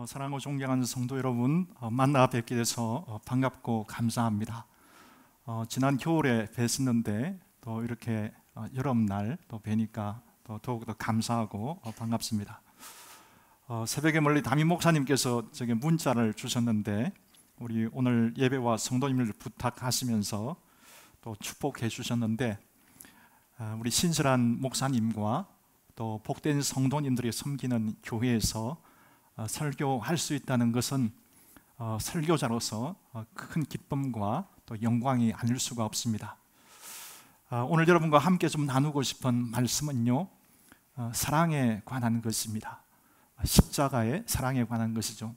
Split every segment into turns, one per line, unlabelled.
사랑하고 존경하는 성도 여러분, 만나 뵙게 돼서 반갑고 감사합니다. 지난 겨울에 뵀었는데 또 이렇게 여름날 또 뵈니까 또 더욱더 감사하고 반갑습니다. 새벽에 멀리 담임 목사님께서 저게 문자를 주셨는데 우리 오늘 예배와 성도님을 부탁하시면서 또 축복해 주셨는데 우리 신실한 목사님과 또 복된 성도님들이 섬기는 교회에서 설교할 수 있다는 것은 설교자로서 큰 기쁨과 또 영광이 아닐 수가 없습니다. 오늘 여러분과 함께 좀 나누고 싶은 말씀은요, 사랑에 관한 것입니다. 십자가의 사랑에 관한 것이죠.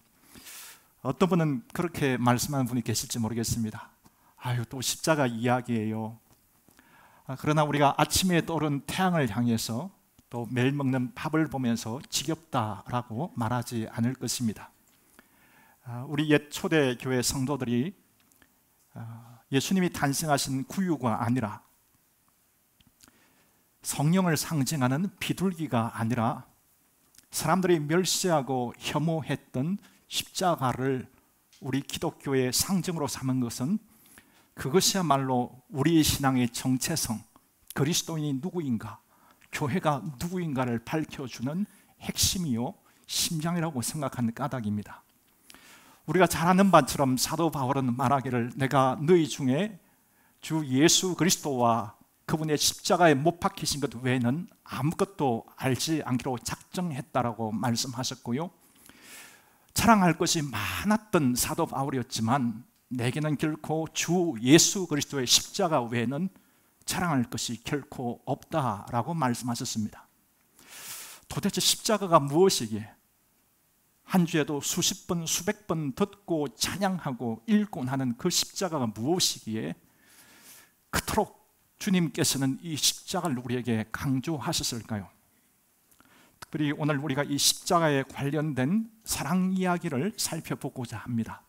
어떤 분은 그렇게 말씀하는 분이 계실지 모르겠습니다. 아유, 또 십자가 이야기예요. 그러나 우리가 아침에 떠오른 태양을 향해서 또 매일 먹는 밥을 보면서 지겹다라고 말하지 않을 것입니다. 우리 옛 초대교회 성도들이 예수님이 탄생하신 구유가 아니라 성령을 상징하는 비둘기가 아니라 사람들이 멸시하고 혐오했던 십자가를 우리 기독교의 상징으로 삼은 것은 그것이야말로 우리의 신앙의 정체성, 그리스도인이 누구인가, 교회가 누구인가를 밝혀주는 핵심이요 심장이라고 생각하는 까닭입니다. 우리가 잘 아는 바처럼 사도 바울은 말하기를 내가 너희 중에 주 예수 그리스도와 그분의 십자가에 못 박히신 것 외에는 아무것도 알지 않기로 작정했다라고 말씀하셨고요, 자랑할 것이 많았던 사도 바울이었지만 내게는 결코 주 예수 그리스도의 십자가 외에는 자랑할 것이 결코 없다라고 말씀하셨습니다. 도대체 십자가가 무엇이기에 한 주에도 수십 번 수백 번 듣고 찬양하고 읽고 하는 그 십자가가 무엇이기에 그토록 주님께서는 이 십자가를 우리에게 강조하셨을까요? 특별히 오늘 우리가 이 십자가에 관련된 사랑 이야기를 살펴보고자 합니다.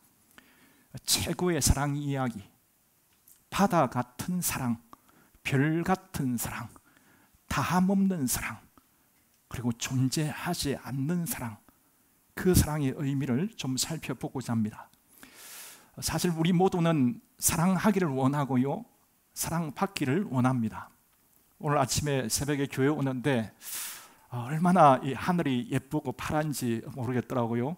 최고의 사랑 이야기, 바다 같은 사랑, 별 같은 사랑, 다함없는 사랑, 그리고 존재하지 않는 사랑, 그 사랑의 의미를 좀 살펴보고자 합니다. 사실 우리 모두는 사랑하기를 원하고요, 사랑받기를 원합니다. 오늘 아침에 새벽에 교회 오는데 얼마나 이 하늘이 예쁘고 파란지 모르겠더라고요.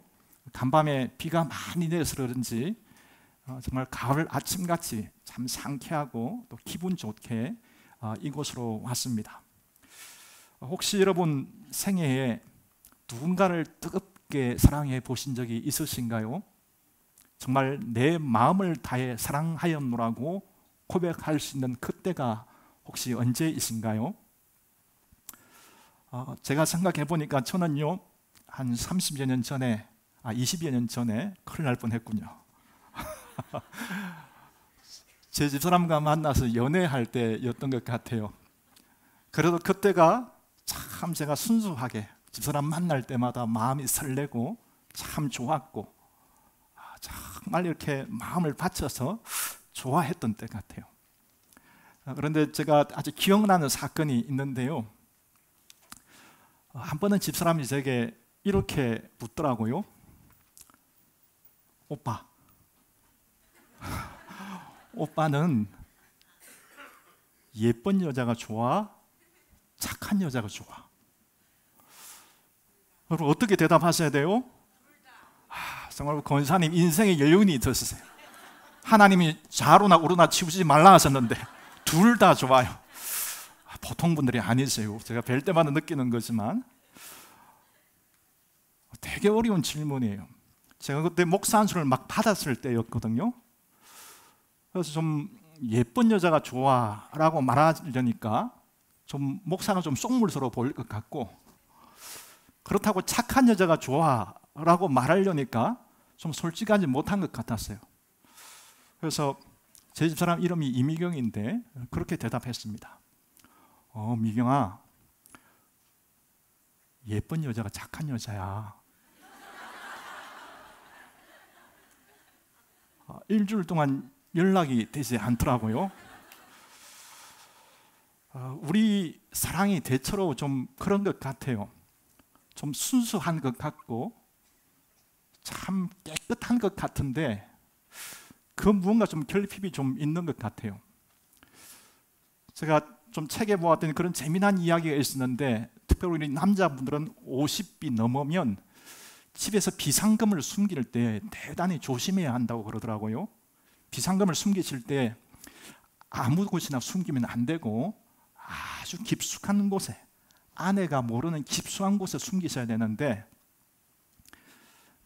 간밤에 비가 많이 내려서 그런지 정말 가을 아침같이 참 상쾌하고 또 기분 좋게 이곳으로 왔습니다. 혹시 여러분 생애에 누군가를 뜨겁게 사랑해 보신 적이 있으신가요? 정말 내 마음을 다해 사랑하였노라고 고백할 수 있는 그때가 혹시 언제이신가요? 제가 생각해 보니까 저는요 한 30여 년 전에 20여 년 전에 큰일 날 뻔했군요. 제 집사람과 만나서 연애할 때였던 것 같아요. 그래도 그때가 참 제가 순수하게 집사람 만날 때마다 마음이 설레고 참 좋았고 정말 이렇게 마음을 바쳐서 좋아했던 때 같아요. 그런데 제가 아주 기억나는 사건이 있는데요, 한 번은 집사람이 제게 이렇게 묻더라고요. 오빠, 오빠는 예쁜 여자가 좋아? 착한 여자가 좋아? 여러분 어떻게 대답하셔야 돼요? 정말 권사님 인생에 여유이 있으세요. 하나님이 좌로나 우로나 치우지 말라 하셨는데 둘 다 좋아요. 보통 분들이 아니세요. 제가 뵐 때마다 느끼는 거지만 되게 어려운 질문이에요. 제가 그때 목사 안수를 막 받았을 때였거든요. 그래서 좀 예쁜 여자가 좋아라고 말하려니까 좀 목사가 좀 속물스러워 보일 것 같고, 그렇다고 착한 여자가 좋아라고 말하려니까 좀 솔직하지 못한 것 같았어요. 그래서 제 집사람 이름이 이미경인데 그렇게 대답했습니다. 미경아, 예쁜 여자가 착한 여자야. 일주일 동안 연락이 되지 않더라고요. 우리 사랑이 대체로 좀 그런 것 같아요. 좀 순수한 것 같고 참 깨끗한 것 같은데 그 무언가 좀 결핍이 좀 있는 것 같아요. 제가 좀 책에 보았더니 그런 재미난 이야기가 있었는데, 특별히 우리 남자분들은 50이 넘으면 집에서 비상금을 숨길 때 대단히 조심해야 한다고 그러더라고요. 비상금을 숨기실 때 아무 곳이나 숨기면 안 되고 아주 깊숙한 곳에, 아내가 모르는 깊숙한 곳에 숨기셔야 되는데,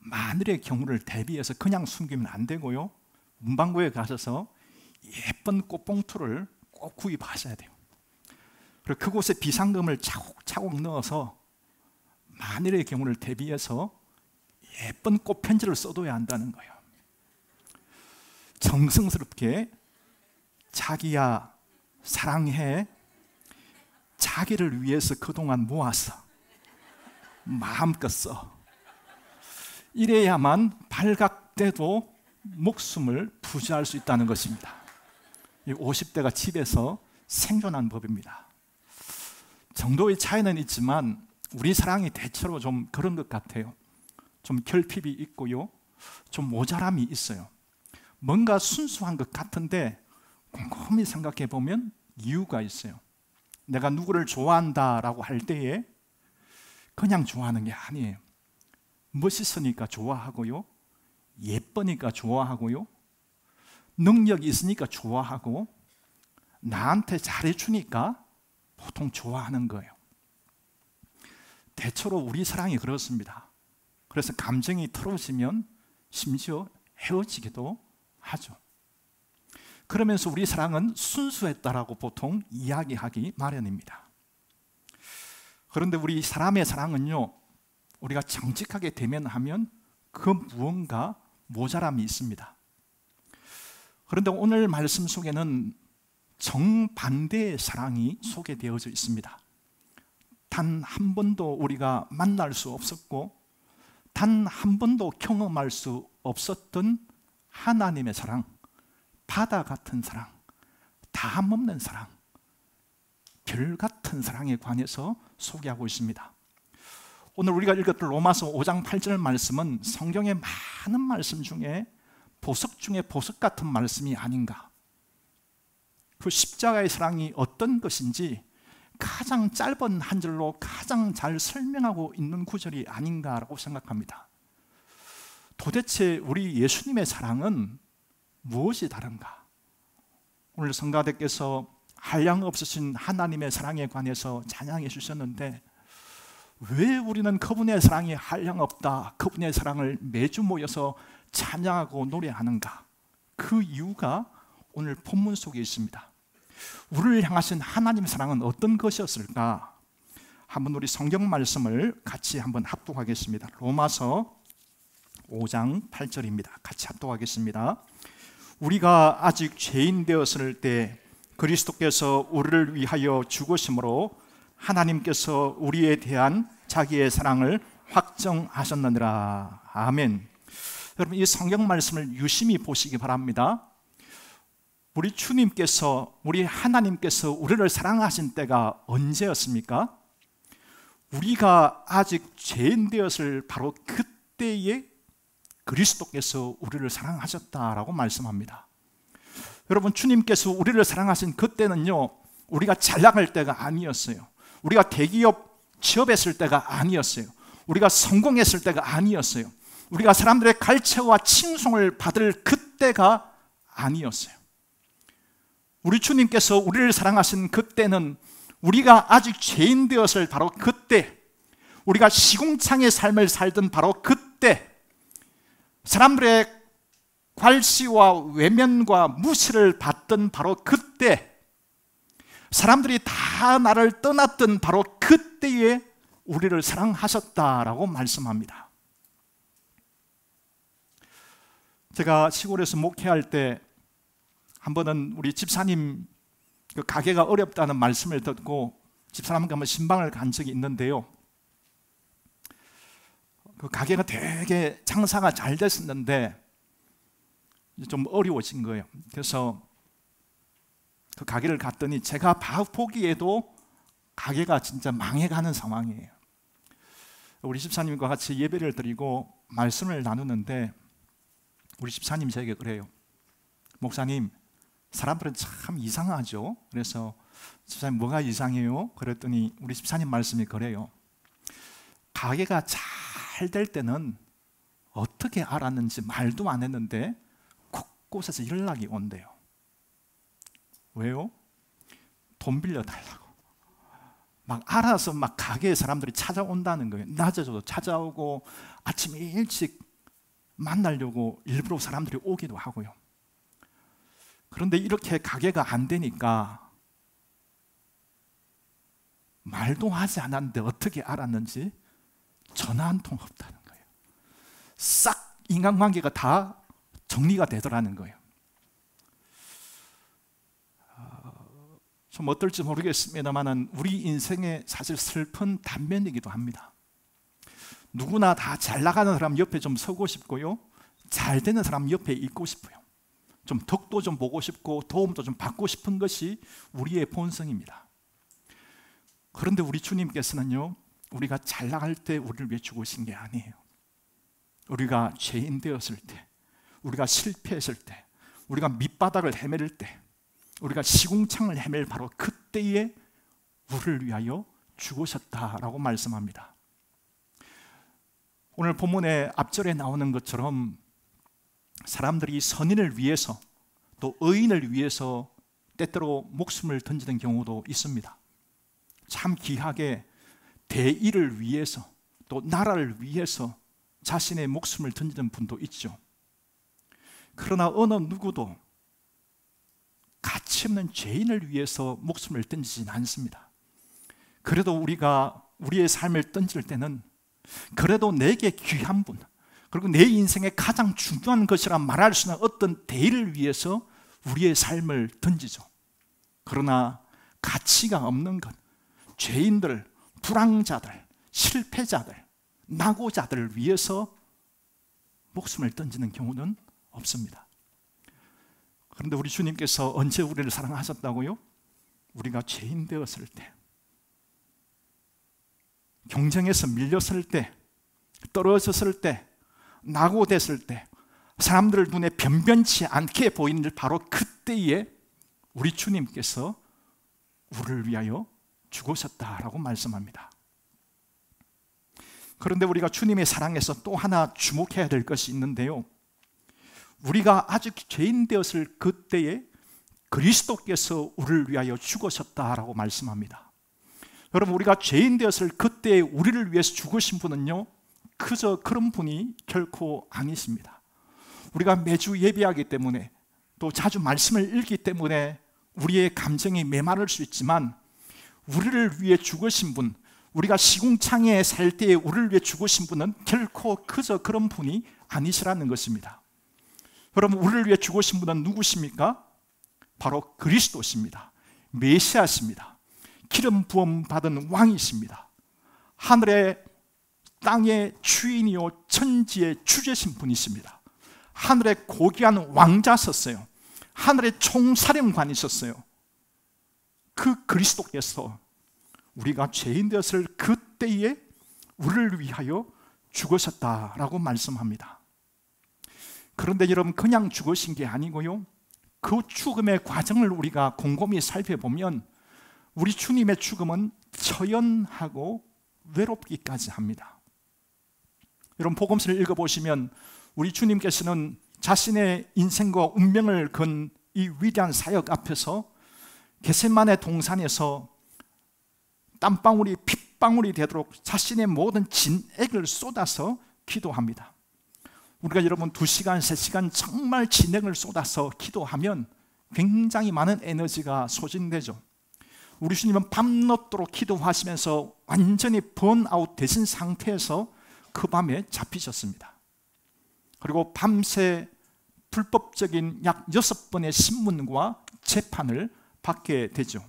만일의 경우를 대비해서 그냥 숨기면 안 되고요, 문방구에 가셔서 예쁜 꽃봉투를 꼭 구입하셔야 돼요. 그리고 그곳에 비상금을 차곡차곡 넣어서 만일의 경우를 대비해서 예쁜 꽃편지를 써둬야 한다는 거예요. 정성스럽게 자기야 사랑해, 자기를 위해서 그동안 모았어, 마음껏 써. 이래야만 발각돼도 목숨을 부지할 수 있다는 것입니다. 이 50대가 집에서 생존한 법입니다. 정도의 차이는 있지만 우리 사랑이 대체로 좀 그런 것 같아요. 좀 결핍이 있고요, 좀 모자람이 있어요. 뭔가 순수한 것 같은데 곰곰이 생각해 보면 이유가 있어요. 내가 누구를 좋아한다라고 할 때에 그냥 좋아하는 게 아니에요. 멋있으니까 좋아하고요, 예쁘니까 좋아하고요, 능력이 있으니까 좋아하고, 나한테 잘해주니까 보통 좋아하는 거예요. 대체로 우리 사랑이 그렇습니다. 그래서 감정이 틀어지면 심지어 헤어지기도 하죠. 그러면서 우리 사랑은 순수했다라고 보통 이야기하기 마련입니다. 그런데 우리 사람의 사랑은요, 우리가 정직하게 대면하면 그 무언가 모자람이 있습니다. 그런데 오늘 말씀 속에는 정반대의 사랑이 소개되어져 있습니다. 단 한 번도 우리가 만날 수 없었고 단 한 번도 경험할 수 없었던 하나님의 사랑, 바다 같은 사랑, 담 없는 사랑, 별 같은 사랑에 관해서 소개하고 있습니다. 오늘 우리가 읽었던 로마서 5장 8절 말씀은 성경의 많은 말씀 중에 보석 중에 보석 같은 말씀이 아닌가, 그 십자가의 사랑이 어떤 것인지 가장 짧은 한 절로 가장 잘 설명하고 있는 구절이 아닌가라고 생각합니다. 도대체 우리 예수님의 사랑은 무엇이 다른가? 오늘 성가대께서 한량 없으신 하나님의 사랑에 관해서 찬양해 주셨는데, 왜 우리는 그분의 사랑이 한량 없다, 그분의 사랑을 매주 모여서 찬양하고 노래하는가? 그 이유가 오늘 본문 속에 있습니다. 우리를 향하신 하나님의 사랑은 어떤 것이었을까? 한번 우리 성경 말씀을 같이 한번 합독하겠습니다. 로마서 5장 8절입니다. 같이 합독하겠습니다. 우리가 아직 죄인 되었을 때 그리스도께서 우리를 위하여 죽으심으로 하나님께서 우리에 대한 자기의 사랑을 확정하셨느니라. 아멘. 여러분, 이 성경 말씀을 유심히 보시기 바랍니다. 우리 주님께서, 우리 하나님께서 우리를 사랑하신 때가 언제였습니까? 우리가 아직 죄인 되었을 바로 그때에 그리스도께서 우리를 사랑하셨다라고 말씀합니다. 여러분, 주님께서 우리를 사랑하신 그때는요, 우리가 잘 나갈 때가 아니었어요. 우리가 대기업 취업했을 때가 아니었어요. 우리가 성공했을 때가 아니었어요. 우리가 사람들의 갈채와 칭송을 받을 그때가 아니었어요. 우리 주님께서 우리를 사랑하신 그때는 우리가 아직 죄인 되었을 바로 그때, 우리가 시궁창의 삶을 살던 바로 그때, 사람들의 괄시와 외면과 무시를 받던 바로 그때, 사람들이 다 나를 떠났던 바로 그때에 우리를 사랑하셨다라고 말씀합니다. 제가 시골에서 목회할 때 한 번은 우리 집사님 그 가게가 어렵다는 말씀을 듣고 집사람과 한번 신방을 간 적이 있는데요, 그 가게가 되게 장사가 잘 됐었는데 좀 어려워진 거예요. 그래서 그 가게를 갔더니 제가 보기에도 가게가 진짜 망해가는 상황이에요. 우리 집사님과 같이 예배를 드리고 말씀을 나누는데 우리 집사님이 저에게 그래요. 목사님, 사람들은 참 이상하죠? 그래서 집사님 뭐가 이상해요? 그랬더니 우리 집사님 말씀이 그래요. 가게가 잘 될 때는 어떻게 알았는지 말도 안 했는데 곳곳에서 연락이 온대요. 왜요? 돈 빌려달라고. 막 알아서 막 가게에 사람들이 찾아온다는 거예요. 낮에도 찾아오고 아침에 일찍 만나려고 일부러 사람들이 오기도 하고요. 그런데 이렇게 가게가 안 되니까 말도 하지 않았는데 어떻게 알았는지 전화 한 통 없다는 거예요. 싹 인간관계가 다 정리가 되더라는 거예요. 좀 어떨지 모르겠습니다만 우리 인생의 사실 슬픈 단면이기도 합니다. 누구나 다 잘 나가는 사람 옆에 좀 서고 싶고요, 잘 되는 사람 옆에 있고 싶어요. 좀 덕도 좀 보고 싶고 도움도 좀 받고 싶은 것이 우리의 본성입니다. 그런데 우리 주님께서는요, 우리가 잘 나갈 때 우리를 위해 죽으신 게 아니에요. 우리가 죄인 되었을 때, 우리가 실패했을 때, 우리가 밑바닥을 헤맬 때, 우리가 시궁창을 헤맬 바로 그때에 우리를 위하여 죽으셨다라고 말씀합니다. 오늘 본문의 앞절에 나오는 것처럼 사람들이 선인을 위해서 또 의인을 위해서 때때로 목숨을 던지는 경우도 있습니다. 참 귀하게 대의를 위해서 또 나라를 위해서 자신의 목숨을 던지는 분도 있죠. 그러나 어느 누구도 가치 없는 죄인을 위해서 목숨을 던지진 않습니다. 그래도 우리가 우리의 삶을 던질 때는 그래도 내게 귀한 분, 그리고 내 인생의 가장 중요한 것이라 말할 수 있는 어떤 대의를 위해서 우리의 삶을 던지죠. 그러나 가치가 없는 것, 죄인들, 불황자들, 실패자들, 낙오자들을 위해서 목숨을 던지는 경우는 없습니다. 그런데 우리 주님께서 언제 우리를 사랑하셨다고요? 우리가 죄인 되었을 때, 경쟁에서 밀렸을 때, 떨어졌을 때, 낙오됐을 때, 사람들 눈에 변변치 않게 보이는 바로 그때에 우리 주님께서 우리를 위하여 죽으셨다라고 말씀합니다. 그런데 우리가 주님의 사랑에서 또 하나 주목해야 될 것이 있는데요, 우리가 아직 죄인 되었을 그때에 그리스도께서 우리를 위하여 죽으셨다라고 말씀합니다. 여러분, 우리가 죄인 되었을 그때에 우리를 위해서 죽으신 분은요, 그저 그런 분이 결코 아니십니다. 우리가 매주 예배하기 때문에 또 자주 말씀을 읽기 때문에 우리의 감정이 메마를 수 있지만, 우리를 위해 죽으신 분, 우리가 시궁창에 살 때에 우리를 위해 죽으신 분은 결코 그저 그런 분이 아니시라는 것입니다. 여러분, 우리를 위해 죽으신 분은 누구십니까? 바로 그리스도십니다. 메시아십니다. 기름 부음 받은 왕이십니다. 하늘의 땅의 주인이요 천지의 주제신 분이십니다. 하늘에 고귀한 왕자셨어요. 하늘의 총사령관이셨어요. 그 그리스도께서 우리가 죄인 되었을 그때에 우리를 위하여 죽으셨다라고 말씀합니다. 그런데 여러분, 그냥 죽으신 게 아니고요, 그 죽음의 과정을 우리가 곰곰이 살펴보면 우리 주님의 죽음은 처연하고 외롭기까지 합니다. 여러분, 복음서를 읽어보시면 우리 주님께서는 자신의 인생과 운명을 건 이 위대한 사역 앞에서 겟세마네 동산에서 땀방울이 핏방울이 되도록 자신의 모든 진액을 쏟아서 기도합니다. 우리가 여러분 2시간, 3시간 정말 진액을 쏟아서 기도하면 굉장히 많은 에너지가 소진되죠. 우리 주님은 밤낮도록 기도하시면서 완전히 번아웃 되신 상태에서 그 밤에 잡히셨습니다. 그리고 밤새 불법적인 약 6번의 신문과 재판을 받게 되죠.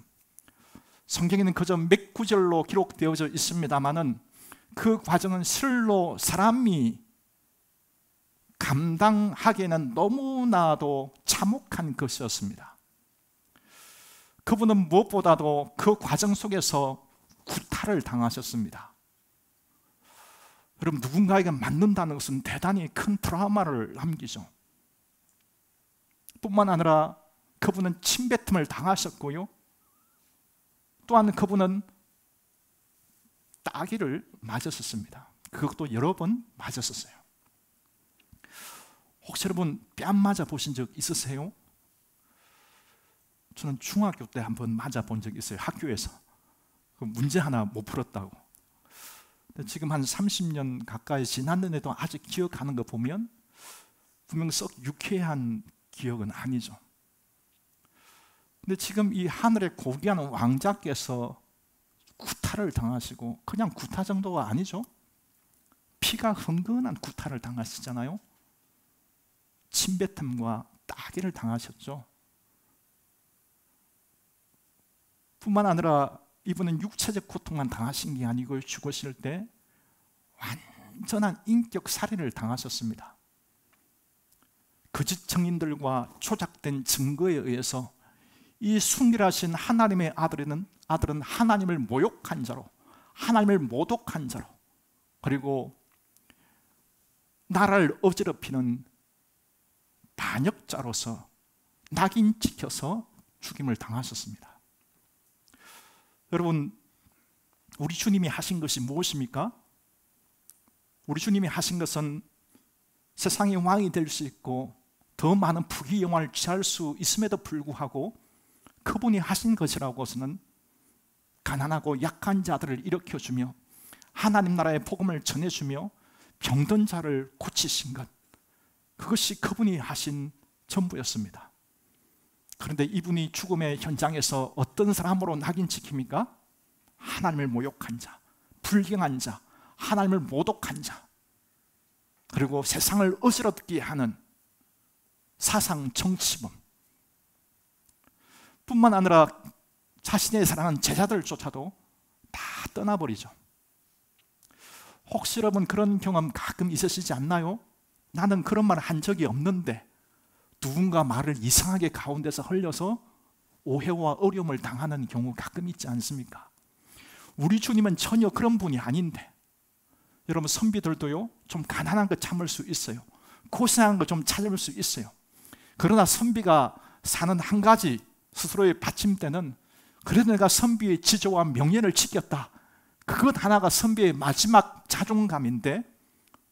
성경에는 그저 몇 구절로 기록되어져 있습니다만은 그 과정은 실로 사람이 감당하기에는 너무나도 참혹한 것이었습니다. 그분은 무엇보다도 그 과정 속에서 구타를 당하셨습니다. 여러분, 누군가에게 맞는다는 것은 대단히 큰 트라우마를 남기죠. 뿐만 아니라 그분은 침뱉음을 당하셨고요, 또한 그분은 따귀를 맞았었습니다. 그것도 여러 번 맞았었어요. 혹시 여러분 뺨 맞아 보신 적 있으세요? 저는 중학교 때 한번 맞아 본 적이 있어요. 학교에서 그 문제 하나 못 풀었다고. 근데 지금 한 30년 가까이 지났는데도 아직 기억하는 거 보면 분명 썩 유쾌한 기억은 아니죠. 근데 지금 이 하늘의 고귀한 왕자께서 구타를 당하시고, 그냥 구타 정도가 아니죠. 피가 흥건한 구타를 당하시잖아요. 침뱉음과 따귀를 당하셨죠. 뿐만 아니라 이분은 육체적 고통만 당하신 게 아니고 죽으실 때 완전한 인격 살인을 당하셨습니다. 거짓 증인들과 조작된 증거에 의해서 이 순결하신 하나님의 아들은 하나님을 모욕한 자로, 하나님을 모독한 자로, 그리고 나라를 어지럽히는 반역자로서 낙인 찍혀서 죽임을 당하셨습니다. 여러분, 우리 주님이 하신 것이 무엇입니까? 우리 주님이 하신 것은 세상의 왕이 될 수 있고 더 많은 부귀 영화를 취할 수 있음에도 불구하고 그분이 하신 것이라고서는 가난하고 약한 자들을 일으켜주며 하나님 나라의 복음을 전해주며 병든 자를 고치신 것, 그것이 그분이 하신 전부였습니다. 그런데 이분이 죽음의 현장에서 어떤 사람으로 낙인 찍힙니까? 하나님을 모욕한 자, 불경한 자, 하나님을 모독한 자, 그리고 세상을 어지럽게 하는 사상 정치범, 뿐만 아니라 자신의 사랑하는 제자들조차도 다 떠나버리죠. 혹시 여러분 그런 경험 가끔 있으시지 않나요? 나는 그런 말을 한 적이 없는데 누군가 말을 이상하게 가운데서 흘려서 오해와 어려움을 당하는 경우 가끔 있지 않습니까? 우리 주님은 전혀 그런 분이 아닌데, 여러분 선비들도요, 좀 가난한 거 참을 수 있어요. 고생한 거 좀 참을 수 있어요. 그러나 선비가 사는 한 가지 스스로의 받침대는, 그래도 내가 선비의 지조와 명예를 지켰다, 그것 하나가 선비의 마지막 자존감인데,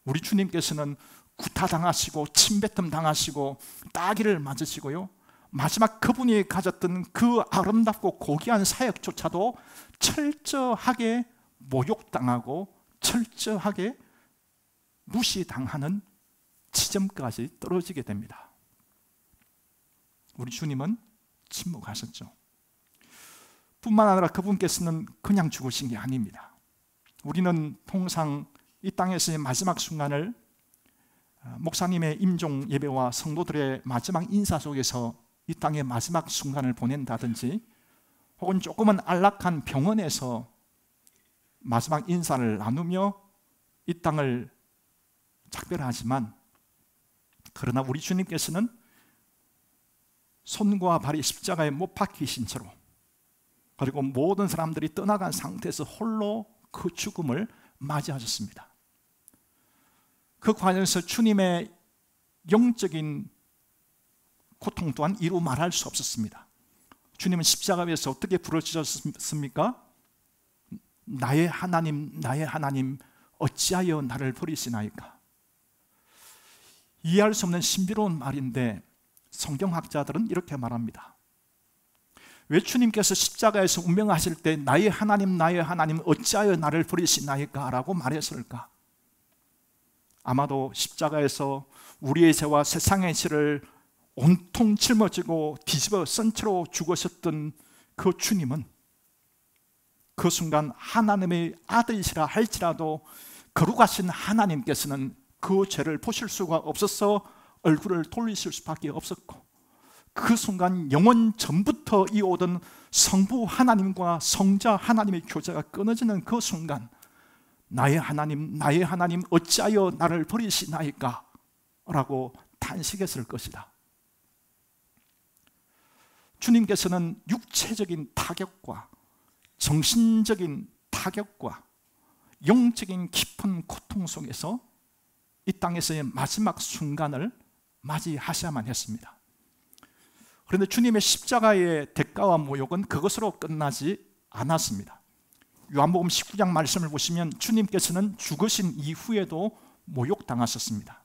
우리 주님께서는 구타당하시고 침뱉음 당하시고 따귀를 맞으시고요, 마지막 그분이 가졌던 그 아름답고 고귀한 사역조차도 철저하게 모욕당하고 철저하게 무시당하는 지점까지 떨어지게 됩니다. 우리 주님은 침묵하셨죠. 뿐만 아니라 그분께서는 그냥 죽으신 게 아닙니다. 우리는 통상 이 땅에서의 마지막 순간을 목사님의 임종 예배와 성도들의 마지막 인사 속에서 이 땅의 마지막 순간을 보낸다든지, 혹은 조금은 안락한 병원에서 마지막 인사를 나누며 이 땅을 작별하지만, 그러나 우리 주님께서는 손과 발이 십자가에 못 박히신 채로, 그리고 모든 사람들이 떠나간 상태에서 홀로 그 죽음을 맞이하셨습니다. 그 과정에서 주님의 영적인 고통 또한 이루 말할 수 없었습니다. 주님은 십자가에서 어떻게 부르짖었습니까? 나의 하나님, 나의 하나님, 어찌하여 나를 버리시나이까? 이해할 수 없는 신비로운 말인데 성경학자들은 이렇게 말합니다. 왜 주님께서 십자가에서 운명하실 때 나의 하나님, 나의 하나님, 어찌하여 나를 버리시나이까? 라고 말했을까? 아마도 십자가에서 우리의 죄와 세상의 죄를 온통 짊어지고 뒤집어 쓴 채로 죽으셨던 그 주님은 그 순간 하나님의 아들이시라 할지라도 거룩하신 하나님께서는 그 죄를 보실 수가 없어서 얼굴을 돌리실 수밖에 없었고, 그 순간 영원 전부터 이어오던 성부 하나님과 성자 하나님의 교제가 끊어지는 그 순간, 나의 하나님, 나의 하나님, 어찌하여 나를 버리시나이까? 라고 탄식했을 것이다. 주님께서는 육체적인 타격과 정신적인 타격과 영적인 깊은 고통 속에서 이 땅에서의 마지막 순간을 맞이하셔야만 했습니다. 그런데 주님의 십자가의 대가와 모욕은 그것으로 끝나지 않았습니다. 요한복음 19장 말씀을 보시면 주님께서는 죽으신 이후에도 모욕당하셨습니다.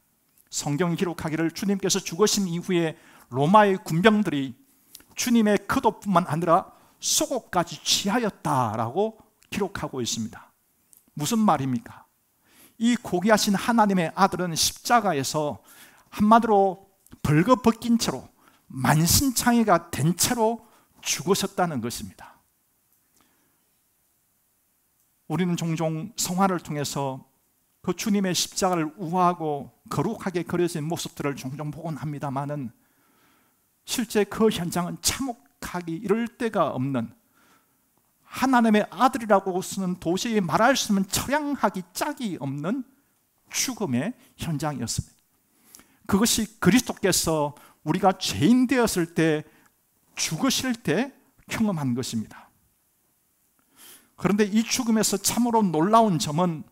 성경이 기록하기를 주님께서 죽으신 이후에 로마의 군병들이 주님의 겉옷뿐만 아니라 속옷까지 취하였다라고 기록하고 있습니다. 무슨 말입니까? 이 고귀하신 하나님의 아들은 십자가에서 한마디로 벌거벗긴 채로 만신창이가 된 채로 죽으셨다는 것입니다. 우리는 종종 성화를 통해서 그 주님의 십자가를 우아하고 거룩하게 그려진 모습들을 종종 보곤 합니다마는 실제 그 현장은 참혹하기 이를 데가 없는, 하나님의 아들이라고서는 도저히 말할 수 없는 처량하기 짝이 없는 죽음의 현장이었습니다. 그것이 그리스도께서 우리가 죄인 되었을 때 죽으실 때 경험한 것입니다. 그런데 이 죽음에서 참으로 놀라운 점은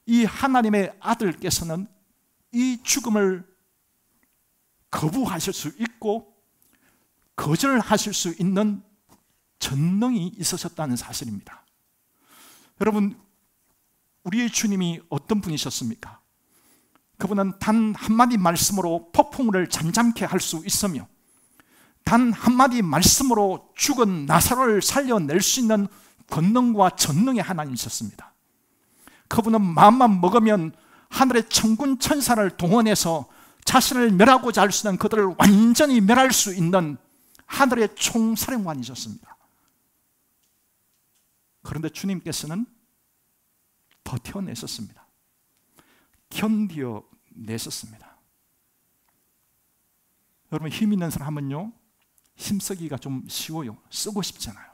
이 하나님의 아들께서는 이 죽음을 거부하실 수 있고 거절하실 수 있는 전능이 있으셨다는 사실입니다. 여러분, 우리의 주님이 어떤 분이셨습니까? 그분은 단 한마디 말씀으로 폭풍우를 잠잠케 할 수 있으며 단 한마디 말씀으로 죽은 나사로를 살려낼 수 있는 권능과 전능의 하나님이셨습니다. 그분은 마음만 먹으면 하늘의 천군 천사를 동원해서 자신을 멸하고자 할 수 있는 그들을 완전히 멸할 수 있는 하늘의 총사령관이셨습니다. 그런데 주님께서는 버텨내셨습니다. 견뎌내셨습니다. 여러분, 힘 있는 사람은요, 힘쓰기가 좀 쉬워요. 쓰고 싶잖아요.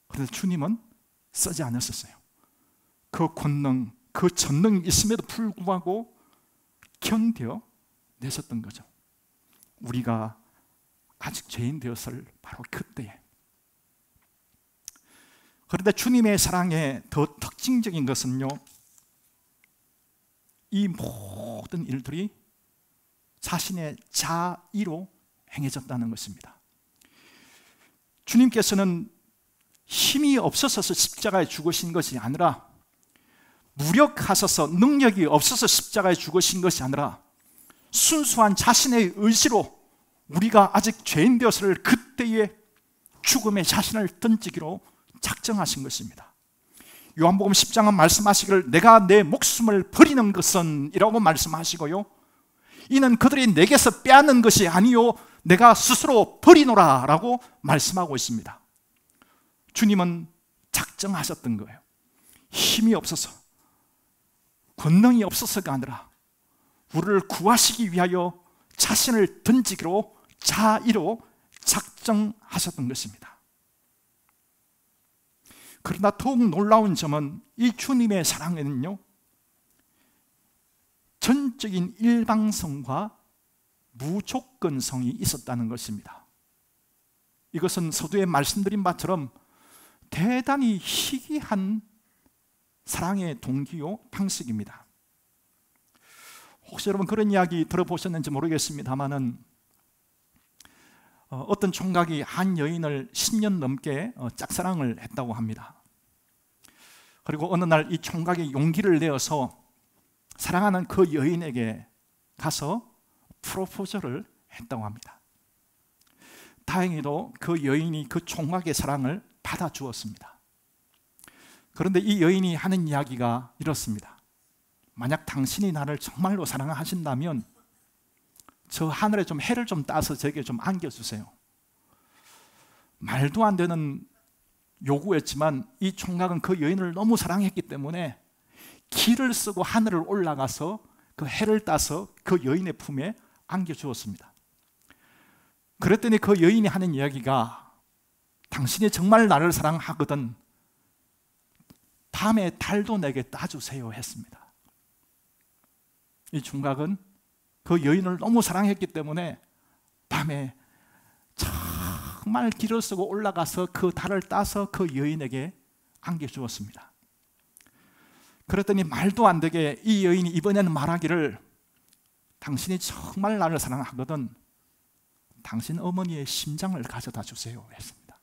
그런데 주님은 쓰지 않으셨어요. 그 권능, 그 전능이 있음에도 불구하고 견뎌내셨던 거죠. 우리가 아직 죄인 되었을 바로 그때에. 그런데 주님의 사랑의 더 특징적인 것은요, 이 모든 일들이 자신의 자의로 행해졌다는 것입니다. 주님께서는 힘이 없어서 십자가에 죽으신 것이 아니라, 무력하셔서 능력이 없어서 십자가에 죽으신 것이 아니라 순수한 자신의 의지로 우리가 아직 죄인 되었을 그때에 죽음에 자신을 던지기로 작정하신 것입니다. 요한복음 10장은 말씀하시기를 내가 내 목숨을 버리는 것은 이라고 말씀하시고요, 이는 그들이 내게서 빼앗는 것이 아니요 내가 스스로 버리노라 라고 말씀하고 있습니다. 주님은 작정하셨던 거예요. 힘이 없어서, 권능이 없어서가 아니라 우리를 구하시기 위하여 자신을 던지기로 자의로 작정하셨던 것입니다. 그러나 더욱 놀라운 점은 이 주님의 사랑에는요, 전적인 일방성과 무조건성이 있었다는 것입니다. 이것은 서두에 말씀드린 바처럼 대단히 희귀한 사랑의 동기요 방식입니다. 혹시 여러분 그런 이야기 들어보셨는지 모르겠습니다만은 어떤 총각이 한 여인을 10년 넘게 짝사랑을 했다고 합니다. 그리고 어느 날 이 총각이 용기를 내어서 사랑하는 그 여인에게 가서 프로포즈를 했다고 합니다. 다행히도 그 여인이 그 총각의 사랑을 받아주었습니다. 그런데 이 여인이 하는 이야기가 이렇습니다. 만약 당신이 나를 정말로 사랑하신다면 저 하늘에 좀 해를 좀 따서 제게 좀 안겨주세요. 말도 안 되는 요구였지만 이 총각은 그 여인을 너무 사랑했기 때문에 기를 쓰고 하늘을 올라가서 그 해를 따서 그 여인의 품에 안겨주었습니다. 그랬더니 그 여인이 하는 이야기가 당신이 정말 나를 사랑하거든 밤에 달도 내게 따주세요 했습니다. 이 총각은 그 여인을 너무 사랑했기 때문에 밤에 정말 길을 쓰고 올라가서 그 달을 따서 그 여인에게 안겨주었습니다. 그랬더니 말도 안 되게 이 여인이 이번에는 말하기를, 당신이 정말 나를 사랑하거든 당신 어머니의 심장을 가져다 주세요 했습니다.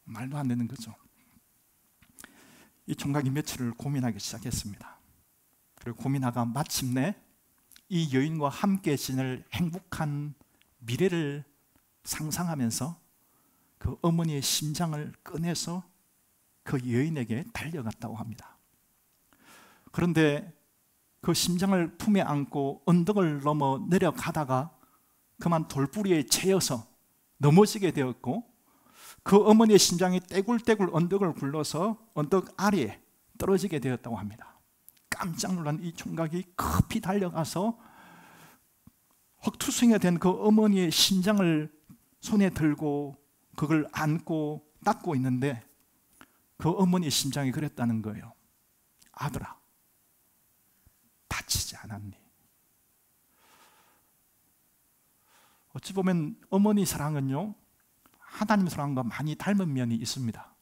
말도 안 되는 거죠. 이 총각이 며칠을 고민하기 시작했습니다. 그리고 고민하다가 마침내 이 여인과 함께 지낼 행복한 미래를 상상하면서 그 어머니의 심장을 꺼내서 그 여인에게 달려갔다고 합니다. 그런데 그 심장을 품에 안고 언덕을 넘어 내려가다가 그만 돌부리에 채여서 넘어지게 되었고, 그 어머니의 심장이 떼굴떼굴 언덕을 굴러서 언덕 아래에 떨어지게 되었다고 합니다. 깜짝 놀란 이 총각이 급히 달려가서 헛투성이가 된 그 어머니의 심장을 손에 들고 그걸 안고 닦고 있는데, 그 어머니의 심장이 그랬다는 거예요. 아들아, 다치지 않았니? 어찌 보면 어머니 사랑은요, 하나님 사랑과 많이 닮은 면이 있습니다.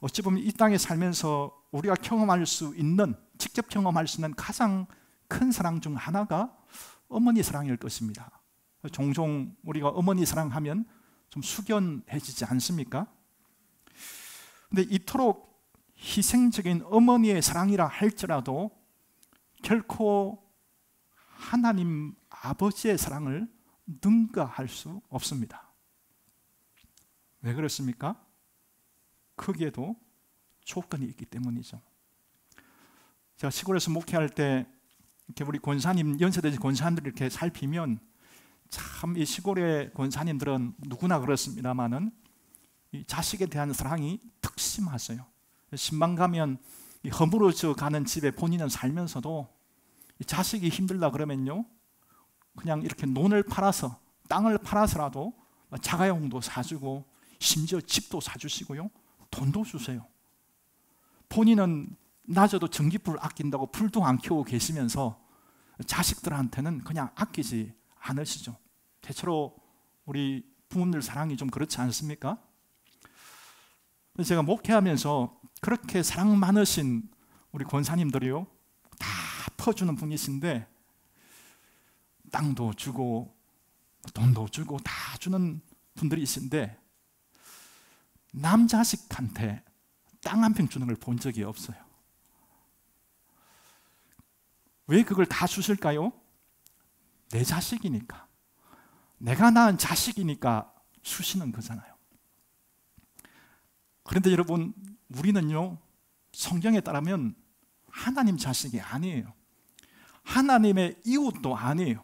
어찌 보면 이 땅에 살면서 우리가 경험할 수 있는, 직접 경험할 수 있는 가장 큰 사랑 중 하나가 어머니 사랑일 것입니다. 종종 우리가 어머니 사랑하면 좀 숙연해지지 않습니까? 근데 이토록 희생적인 어머니의 사랑이라 할지라도 결코 하나님 아버지의 사랑을 능가할 수 없습니다. 왜 그렇습니까? 거기에도 조건이 있기 때문이죠. 제가 시골에서 목회할 때 이렇게 우리 권사님, 연세대지 권사님들 이렇게 살피면 참 이 시골의 권사님들은 누구나 그렇습니다만은 이 자식에 대한 사랑이 특심하세요. 신방 가면 이 허물어져 가는 집에 본인은 살면서도 이 자식이 힘들다 그러면요, 그냥 이렇게 논을 팔아서, 땅을 팔아서라도 자가용도 사주고 심지어 집도 사주시고요, 돈도 주세요. 본인은 낮에도 전기불 아낀다고 불도 안 켜고 계시면서 자식들한테는 그냥 아끼지 않으시죠. 대체로 우리 부모님들 사랑이 좀 그렇지 않습니까? 제가 목회하면서 그렇게 사랑 많으신 우리 권사님들이요, 다 퍼주는 분이신데 땅도 주고 돈도 주고 다 주는 분들이신데 남자식한테 땅 한 평 주는 걸 본 적이 없어요. 왜 그걸 다 주실까요? 내 자식이니까, 내가 낳은 자식이니까 주시는 거잖아요. 그런데 여러분, 우리는요, 성경에 따르면 하나님 자식이 아니에요. 하나님의 이웃도 아니에요.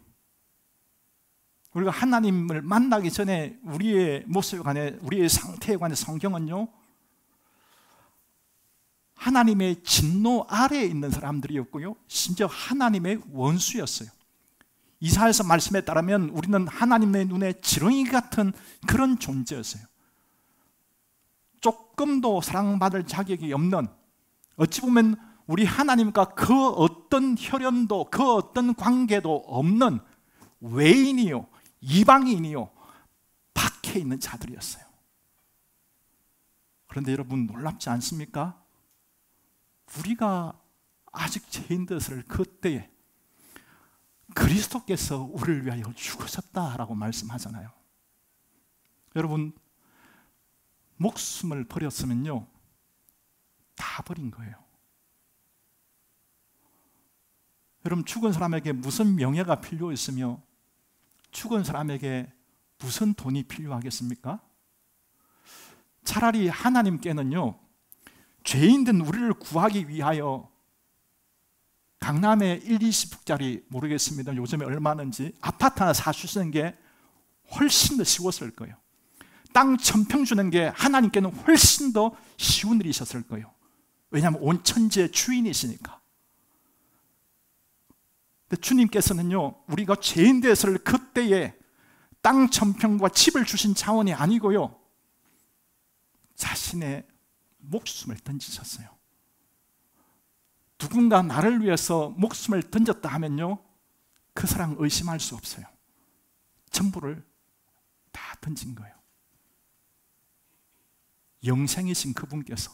우리가 하나님을 만나기 전에 우리의 모습에 관해, 우리의 상태에 관해 성경은요, 하나님의 진노 아래에 있는 사람들이었고요, 심지어 하나님의 원수였어요. 이사야서 말씀에 따르면 우리는 하나님의 눈에 지렁이 같은 그런 존재였어요. 조금도 사랑받을 자격이 없는, 어찌 보면 우리 하나님과 그 어떤 혈연도, 그 어떤 관계도 없는 외인이요, 이방인이요, 밖에 있는 자들이었어요. 그런데 여러분, 놀랍지 않습니까? 우리가 아직 죄인 되었을 그때에 그리스도께서 우리를 위하여 죽으셨다라고 말씀하잖아요. 여러분, 목숨을 버렸으면요, 다 버린 거예요. 여러분, 죽은 사람에게 무슨 명예가 필요 있으며 죽은 사람에게 무슨 돈이 필요하겠습니까? 차라리 하나님께는요, 죄인된 우리를 구하기 위하여 강남에 1, 20평짜리 모르겠습니다, 요즘에 얼마는지 아파트 하나 사주시는 게 훨씬 더 쉬웠을 거예요. 땅 1000평 주는 게 하나님께는 훨씬 더 쉬운 일이셨을 거예요. 왜냐하면 온 천지의 주인이시니까. 근데 주님께서는요, 우리가 죄인 되었을 그때에 땅 1000평과 집을 주신 차원이 아니고요, 자신의 목숨을 던지셨어요. 누군가 나를 위해서 목숨을 던졌다 하면요, 그 사람 의심할 수 없어요. 전부를 다 던진 거예요. 영생이신 그분께서,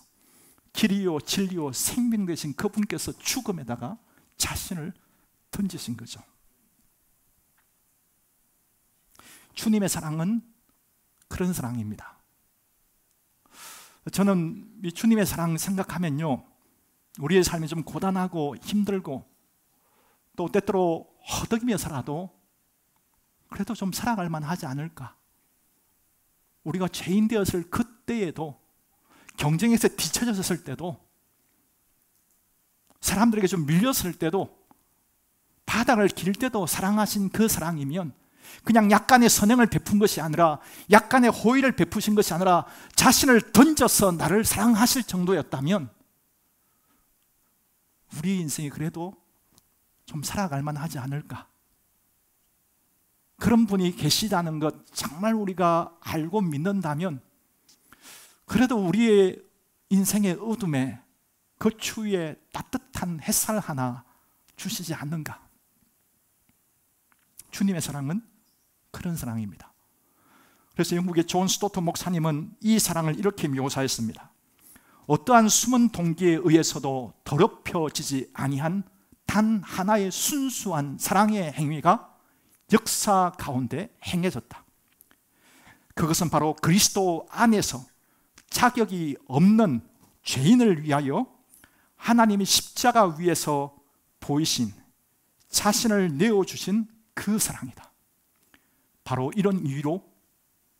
길이요 진리요 생명 되신 그분께서 죽음에다가 자신을 던지신 거죠. 주님의 사랑은 그런 사랑입니다. 저는 이 주님의 사랑 생각하면요, 우리의 삶이 좀 고단하고 힘들고 또 때때로 허덕이며 살아도 그래도 좀 살아갈 만하지 않을까. 우리가 죄인 되었을 그때에도, 경쟁에서 뒤처졌을 때도, 사람들에게 좀 밀렸을 때도, 바닥을 길 때도 사랑하신 그 사랑이면, 그냥 약간의 선행을 베푼 것이 아니라, 약간의 호의를 베푸신 것이 아니라 자신을 던져서 나를 사랑하실 정도였다면 우리 인생이 그래도 좀 살아갈 만하지 않을까. 그런 분이 계시다는 것 정말 우리가 알고 믿는다면 그래도 우리의 인생의 어둠에 그 추위에 따뜻한 햇살 하나 주시지 않는가. 주님의 사랑은 그런 사랑입니다. 그래서 영국의 존 스토트 목사님은 이 사랑을 이렇게 묘사했습니다. 어떠한 숨은 동기에 의해서도 더럽혀지지 아니한 단 하나의 순수한 사랑의 행위가 역사 가운데 행해졌다. 그것은 바로 그리스도 안에서 자격이 없는 죄인을 위하여 하나님이 십자가 위에서 보이신 자신을 내어주신 그 사랑이다. 바로 이런 이유로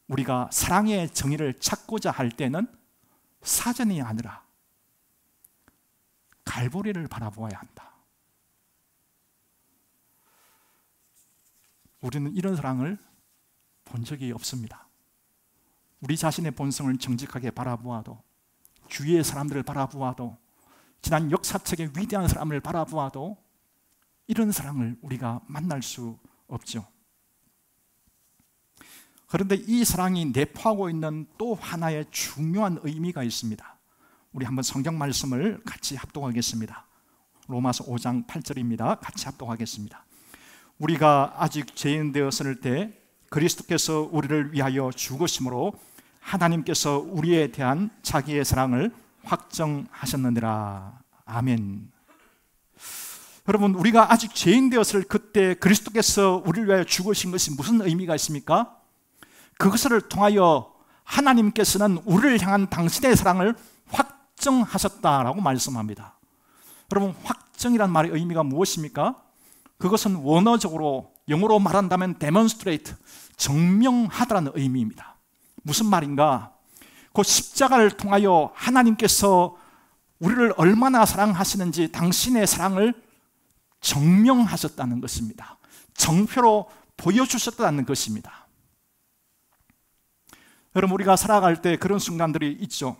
우리가 사랑의 정의를 찾고자 할 때는 사전이 아니라 갈보리를 바라보아야 한다. 우리는 이런 사랑을 본 적이 없습니다. 우리 자신의 본성을 정직하게 바라보아도, 주위의 사람들을 바라보아도, 지난 역사책의 위대한 사람을 바라보아도 이런 사랑을 우리가 만날 수 없죠. 그런데 이 사랑이 내포하고 있는 또 하나의 중요한 의미가 있습니다. 우리 한번 성경 말씀을 같이 합독하겠습니다. 로마서 5장 8절입니다. 같이 합독하겠습니다. 우리가 아직 죄인 되었을 때 그리스도께서 우리를 위하여 죽으심으로 하나님께서 우리에 대한 자기의 사랑을 확정하셨느니라. 아멘. 여러분, 우리가 아직 죄인 되었을 그때 그리스도께서 우리를 위하여 죽으신 것이 무슨 의미가 있습니까? 그것을 통하여 하나님께서는 우리를 향한 당신의 사랑을 확정하셨다라고 말씀합니다. 여러분, 확정이란 말의 의미가 무엇입니까? 그것은 원어적으로, 영어로 말한다면 demonstrate, 증명하다라는 의미입니다. 무슨 말인가? 그 십자가를 통하여 하나님께서 우리를 얼마나 사랑하시는지 당신의 사랑을 증명하셨다는 것입니다. 정표로 보여주셨다는 것입니다. 여러분, 우리가 살아갈 때 그런 순간들이 있죠.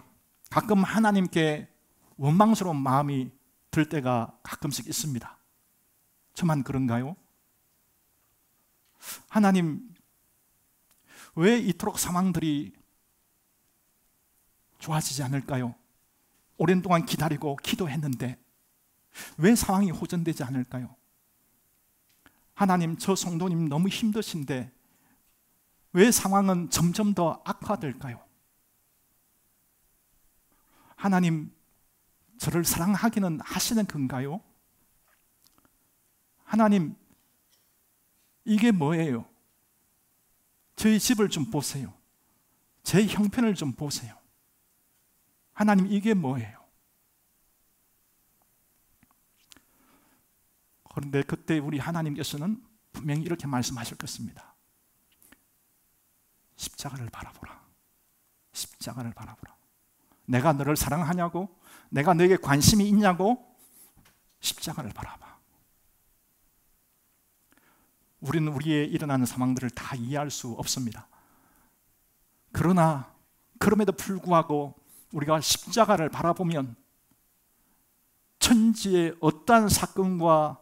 가끔 하나님께 원망스러운 마음이 들 때가 가끔씩 있습니다. 저만 그런가요? 하나님, 왜 이토록 상황들이 좋아지지 않을까요? 오랜 동안 기다리고 기도했는데 왜 상황이 호전되지 않을까요? 하나님, 저 성도님 너무 힘드신데 왜 상황은 점점 더 악화될까요? 하나님, 저를 사랑하기는 하시는 건가요? 하나님, 이게 뭐예요? 저희 집을 좀 보세요. 제 형편을 좀 보세요. 하나님, 이게 뭐예요? 그런데 그때 우리 하나님께서는 분명히 이렇게 말씀하실 것입니다. 십자가를 바라보라. 십자가를 바라보라. 내가 너를 사랑하냐고? 내가 너에게 관심이 있냐고? 십자가를 바라봐. 우리는 우리의 일어나는 상황들을 다 이해할 수 없습니다. 그러나 그럼에도 불구하고 우리가 십자가를 바라보면 천지의 어떠한 사건과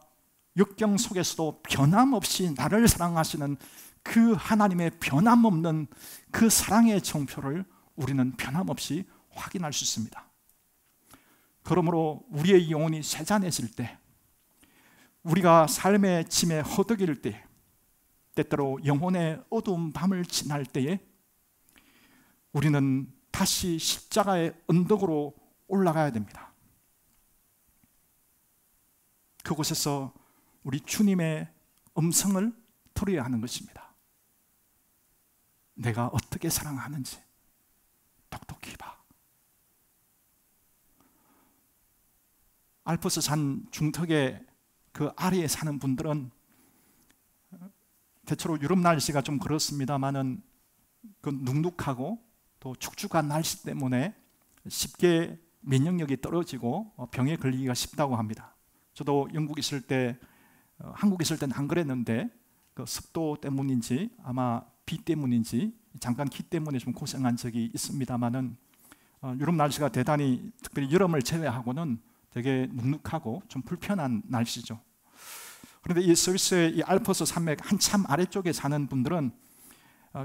역경 속에서도 변함없이 나를 사랑하시는 그 하나님의 변함없는 그 사랑의 정표를 우리는 변함없이 확인할 수 있습니다. 그러므로 우리의 영혼이 세잔해질 때, 우리가 삶의 짐에 허덕일 때, 때때로 영혼의 어두운 밤을 지날 때에 우리는 다시 십자가의 언덕으로 올라가야 됩니다. 그곳에서 우리 주님의 음성을 들어야 하는 것입니다. 내가 어떻게 사랑하는지 똑똑히 봐. 알프스 산 중턱의 그 아래에 사는 분들은 대체로 유럽 날씨가 좀 그렇습니다만은 그 눅눅하고 또 축축한 날씨 때문에 쉽게 면역력이 떨어지고 병에 걸리기가 쉽다고 합니다. 저도 영국 있을 때, 한국 있을 때는 안 그랬는데 그 습도 때문인지 아마 비 때문인지 잠깐 기 때문에 좀 고생한 적이 있습니다만은 유럽 날씨가 대단히 특별히 여름을 제외하고는 되게 눅눅하고 좀 불편한 날씨죠. 그런데 이 스위스의 이 알프스 산맥 한참 아래쪽에 사는 분들은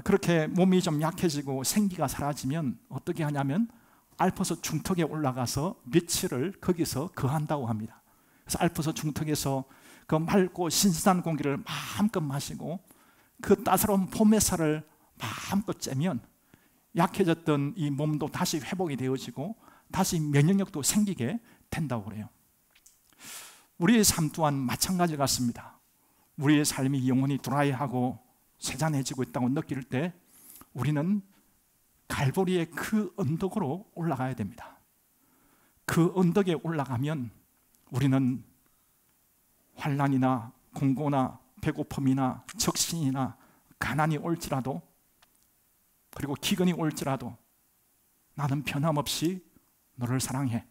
그렇게 몸이 좀 약해지고 생기가 사라지면 어떻게 하냐면 알프스 중턱에 올라가서 며칠을 거기서 거한다고 합니다. 그래서 알프스 중턱에서 그 맑고 신선한 공기를 마음껏 마시고 그 따사로운 봄 햇살을 마음껏 쬐면 약해졌던 이 몸도 다시 회복이 되어지고 다시 면역력도 생기게 된다고 그래요. 우리의 삶 또한 마찬가지 같습니다. 우리의 삶이 영혼이 드라이하고 세잔해지고 있다고 느낄 때 우리는 갈보리의 그 언덕으로 올라가야 됩니다. 그 언덕에 올라가면 우리는 환난이나 공고나 배고픔이나 적신이나 가난이 올지라도 그리고 기근이 올지라도 나는 변함없이 너를 사랑해.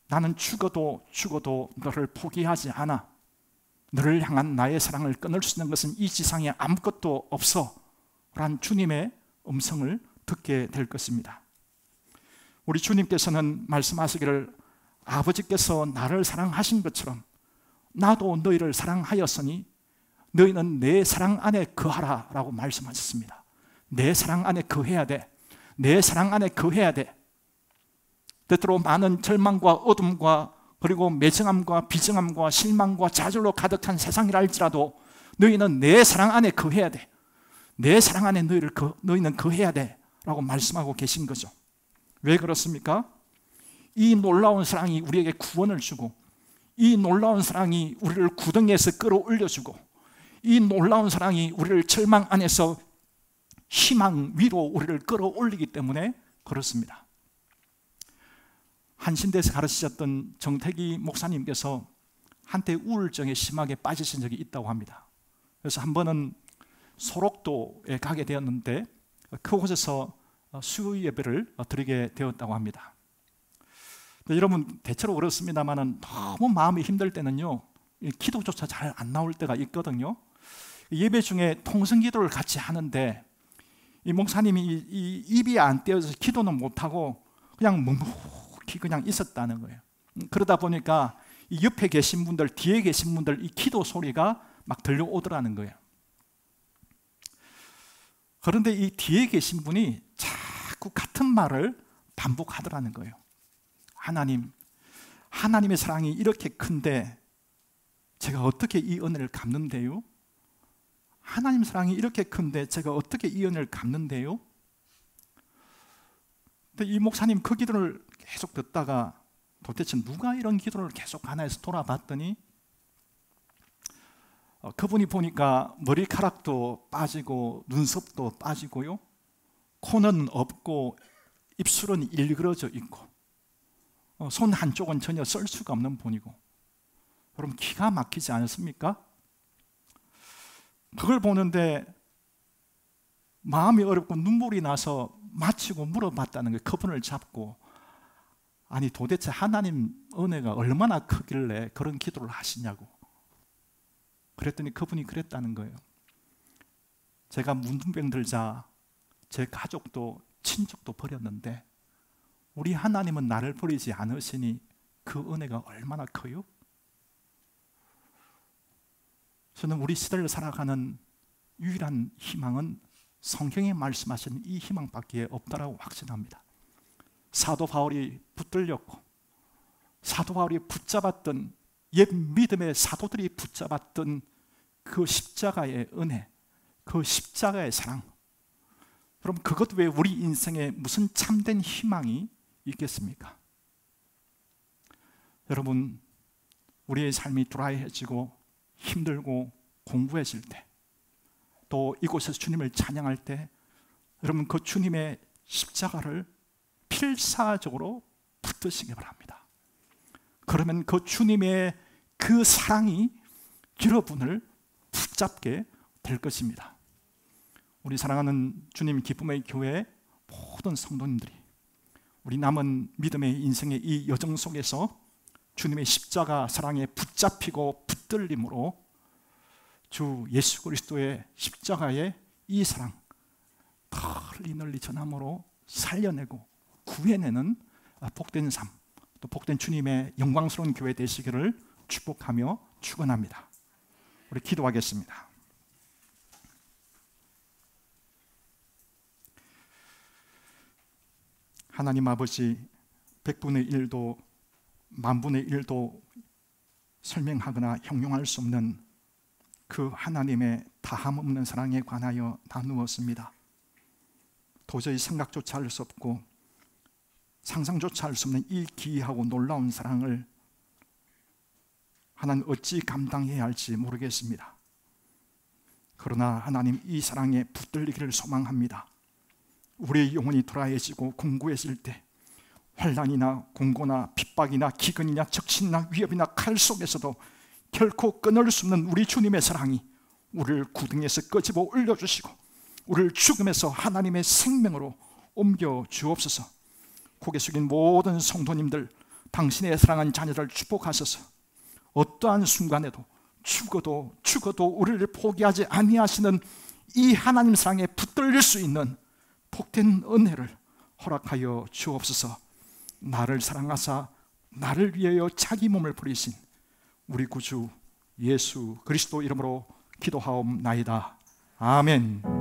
나는 죽어도 너를 포기하지 않아. 너를 향한 나의 사랑을 끊을 수 있는 것은 이 지상에 아무것도 없어 라는 주님의 음성을 듣게 될 것입니다. 우리 주님께서는 말씀하시기를 아버지께서 나를 사랑하신 것처럼 나도 너희를 사랑하였으니 너희는 내 사랑 안에 거하라 라고 말씀하셨습니다. 내 사랑 안에 거해야 돼. 내 사랑 안에 거해야 돼. 때때로 많은 절망과 어둠과 그리고 매정함과 비정함과 실망과 좌절로 가득한 세상이라 할지라도 너희는 내 사랑 안에 거해야 돼. 내 사랑 안에 너희는 거해야 돼 라고 말씀하고 계신 거죠. 왜 그렇습니까? 이 놀라운 사랑이 우리에게 구원을 주고 이 놀라운 사랑이 우리를 구덩이에서 끌어올려주고 이 놀라운 사랑이 우리를 절망 안에서 희망 위로 우리를 끌어올리기 때문에 그렇습니다. 한신대에서 가르치셨던 정태기 목사님께서 한때 우울증에 심하게 빠지신 적이 있다고 합니다. 그래서 한 번은 소록도에 가게 되었는데 그곳에서 수요 예배를 드리게 되었다고 합니다. 여러분 대체로 그렇습니다만 너무 마음이 힘들 때는요 기도조차 잘 안 나올 때가 있거든요. 예배 중에 통성기도를 같이 하는데 이 목사님이 이 입이 안 떼어져서 기도는 못하고 그냥 묵묵히 그냥 있었다는 거예요. 그러다 보니까 이 옆에 계신 분들, 뒤에 계신 분들 이 기도 소리가 막 들려오더라는 거예요. 그런데 이 뒤에 계신 분이 자꾸 같은 말을 반복하더라는 거예요. 하나님, 하나님의 사랑이 이렇게 큰데 제가 어떻게 이 은혜를 갚는데요? 하나님 사랑이 이렇게 큰데 제가 어떻게 이 은혜를 갚는데요? 근데 이 목사님 그 기도를 계속 듣다가 도대체 누가 이런 기도를 계속 하나 해서 돌아봤더니 그분이 보니까 머리카락도 빠지고 눈썹도 빠지고요, 코는 없고 입술은 일그러져 있고 손 한쪽은 전혀 쓸 수가 없는 분이고, 여러분 기가 막히지 않습니까? 그걸 보는데 마음이 어렵고 눈물이 나서 마치고 물어봤다는 거예요. 그분을 잡고, 아니 도대체 하나님 은혜가 얼마나 크길래 그런 기도를 하시냐고. 그랬더니 그분이 그랬다는 거예요. 제가 문둥병 들자 제 가족도 친족도 버렸는데 우리 하나님은 나를 버리지 않으시니 그 은혜가 얼마나 커요? 저는 우리 시대를 살아가는 유일한 희망은 성경에 말씀하신 이 희망밖에 없다라고 확신합니다. 사도 바울이 붙들렸고 사도 바울이 붙잡았던 옛 믿음의 사도들이 붙잡았던 그 십자가의 은혜, 그 십자가의 사랑, 그럼 그것 외에 우리 인생에 무슨 참된 희망이 있겠습니까? 여러분, 우리의 삶이 드라이해지고 힘들고 공부해질 때, 또 이곳에서 주님을 찬양할 때, 여러분 그 주님의 십자가를 필사적으로 붙드시기 바랍니다. 그러면 그 주님의 그 사랑이 여러분을 붙잡게 될 것입니다. 우리 사랑하는 주님 기쁨의 교회 모든 성도님들이 우리 남은 믿음의 인생의 이 여정 속에서 주님의 십자가 사랑에 붙잡히고 붙들림으로 주 예수 그리스도의 십자가의 이 사랑 널리 전함으로 살려내고 구해내는 복된 삶, 또 복된 주님의 영광스러운 교회 되시기를 축복하며 축원합니다. 우리 기도하겠습니다. 하나님 아버지, 100분의 1도 만분의 1도 설명하거나 형용할 수 없는 그 하나님의 다함없는 사랑에 관하여 나누었습니다. 도저히 생각조차 할 수 없고 상상조차 할 수 없는 이 기이하고 놀라운 사랑을 하나님 어찌 감당해야 할지 모르겠습니다. 그러나 하나님, 이 사랑에 붙들리기를 소망합니다. 우리의 영혼이 드라이해지고 공고해질 때, 환난이나 공고나 핍박이나 기근이나 적신이나 위협이나 칼 속에서도 결코 끊을 수 없는 우리 주님의 사랑이 우리를 구덩이에서 끄집어 올려주시고 우리를 죽음에서 하나님의 생명으로 옮겨 주옵소서. 고개 숙인 모든 성도님들, 당신의 사랑한 자녀들 축복하소서. 어떠한 순간에도 죽어도 우리를 포기하지 아니하시는 이 하나님 사랑에 붙들릴 수 있는 복된 은혜를 허락하여 주옵소서. 나를 사랑하사 나를 위하여 자기 몸을 버리신 우리 구주 예수 그리스도 이름으로 기도하옵나이다. 아멘.